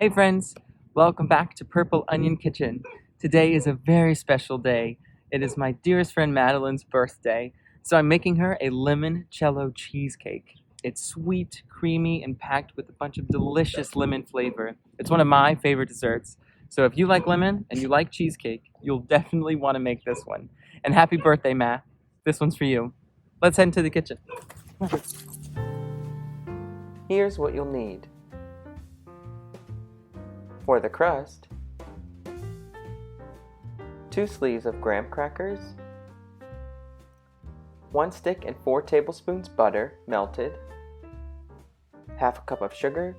Hey friends, welcome back to Purple Onion Kitchen. Today is a very special day. It is my dearest friend Madeline's birthday, so I'm making her a limoncello cheesecake. It's sweet, creamy, and packed with a bunch of delicious lemon flavor. It's one of my favorite desserts, so if you like lemon and you like cheesecake, you'll definitely want to make this one. And happy birthday, Matt. This one's for you. Let's head into the kitchen. Here's what you'll need. For the crust, 2 sleeves of graham crackers, 1 stick and 4 tablespoons butter melted, half a cup of sugar,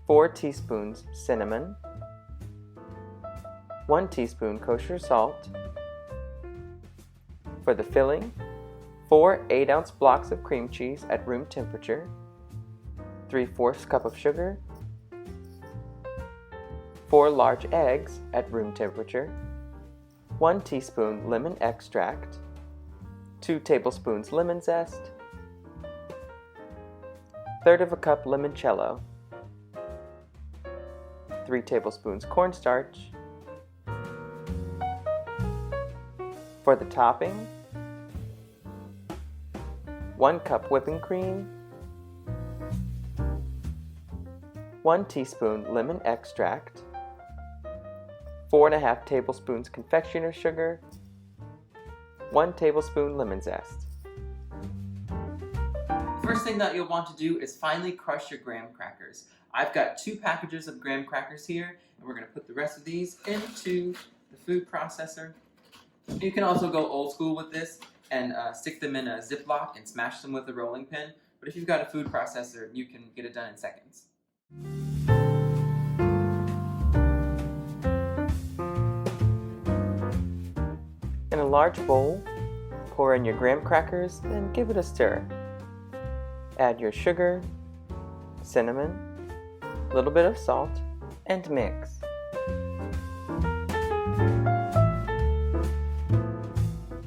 4 teaspoons cinnamon, 1 teaspoon kosher salt. For the filling, 4 8-ounce blocks of cream cheese at room temperature, 3/4 cup of sugar, 4 large eggs at room temperature, 1 teaspoon lemon extract, 2 tablespoons lemon zest, 1/3 cup limoncello, 3 tablespoons cornstarch. For the topping, 1 cup whipping cream, 1 teaspoon lemon extract, 4.5 tablespoons confectioner sugar, 1 tablespoon lemon zest. First thing that you'll want to do is finely crush your graham crackers. I've got 2 packages of graham crackers here, and we're going to put the rest of these into the food processor. You can also go old school with this and stick them in a Ziploc and smash them with a rolling pin, but if you've got a food processor, you can get it done in seconds. In a large bowl, pour in your graham crackers and give it a stir. Add your sugar, cinnamon, a little bit of salt, and mix.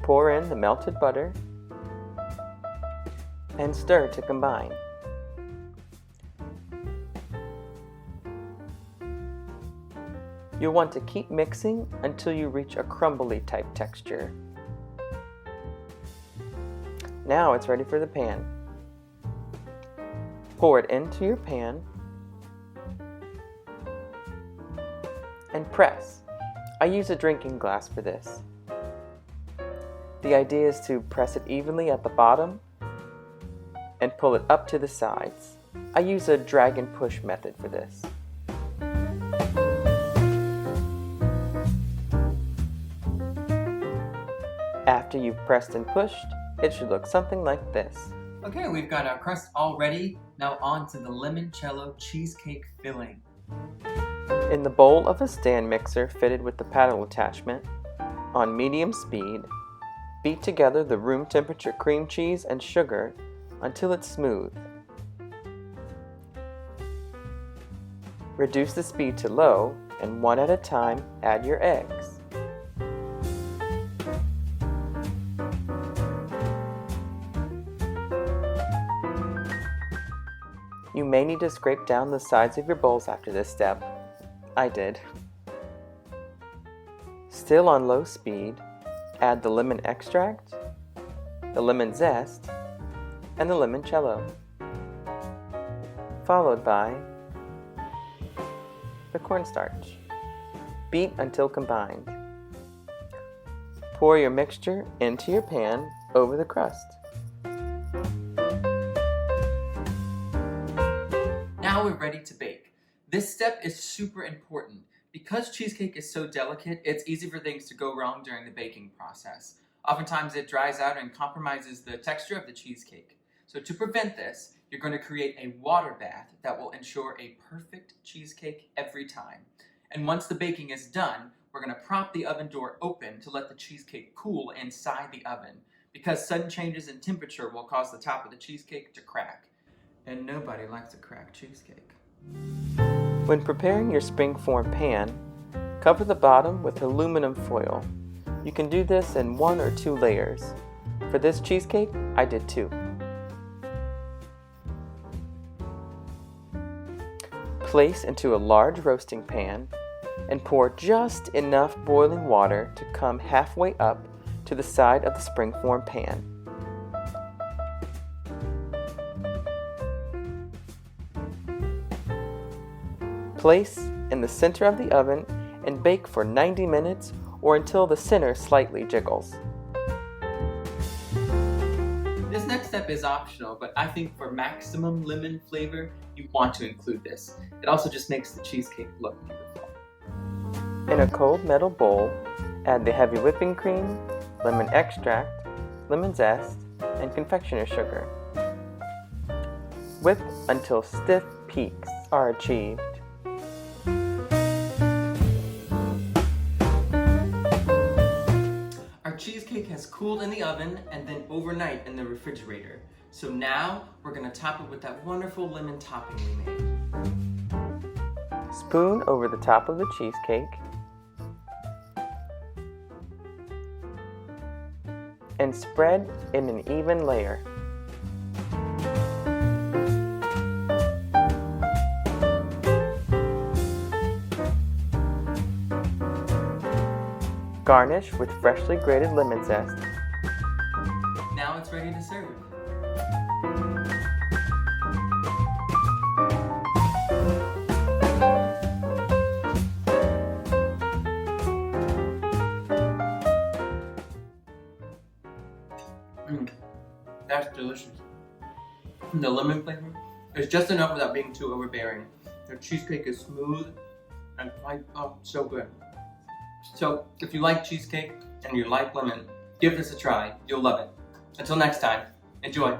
Pour in the melted butter and stir to combine. You'll want to keep mixing until you reach a crumbly type texture. Now it's ready for the pan. Pour it into your pan and press. I use a drinking glass for this. The idea is to press it evenly at the bottom and pull it up to the sides. I use a drag and push method for this. After you've pressed and pushed, it should look something like this. Okay, we've got our crust all ready. Now on to the limoncello cheesecake filling. In the bowl of a stand mixer fitted with the paddle attachment, on medium speed, beat together the room temperature cream cheese and sugar until it's smooth. Reduce the speed to low and one at a time add your eggs. You may need to scrape down the sides of your bowls after this step. I did. Still on low speed, add the lemon extract, the lemon zest, and the limoncello, followed by the cornstarch. Beat until combined. Pour your mixture into your pan over the crust. Now we're ready to bake. This step is super important. Because cheesecake is so delicate, it's easy for things to go wrong during the baking process. Oftentimes it dries out and compromises the texture of the cheesecake. So to prevent this, you're going to create a water bath that will ensure a perfect cheesecake every time. And once the baking is done, we're going to prop the oven door open to let the cheesecake cool inside the oven, because sudden changes in temperature will cause the top of the cheesecake to crack. And nobody likes a cracked cheesecake. When preparing your springform pan, cover the bottom with aluminum foil. You can do this in 1 or 2 layers. For this cheesecake, I did 2. Place into a large roasting pan and pour just enough boiling water to come halfway up to the side of the springform pan. Place in the center of the oven and bake for 90 minutes or until the center slightly jiggles. This next step is optional, but I think for maximum lemon flavor, you want to include this. It also just makes the cheesecake look beautiful. In a cold metal bowl, add the heavy whipping cream, lemon extract, lemon zest, and confectioner sugar. Whip until stiff peaks are achieved. Our cheesecake has cooled in the oven and then overnight in the refrigerator. So now we're going to top it with that wonderful lemon topping we made. Spoon over the top of the cheesecake and spread in an even layer. Garnish with freshly grated lemon zest. Now it's ready to serve. That's delicious. The lemon flavor is just enough without being too overbearing. The cheesecake is smooth and quite, so good. So if you like cheesecake and you like lemon, give this a try. You'll love it. Until next time, enjoy.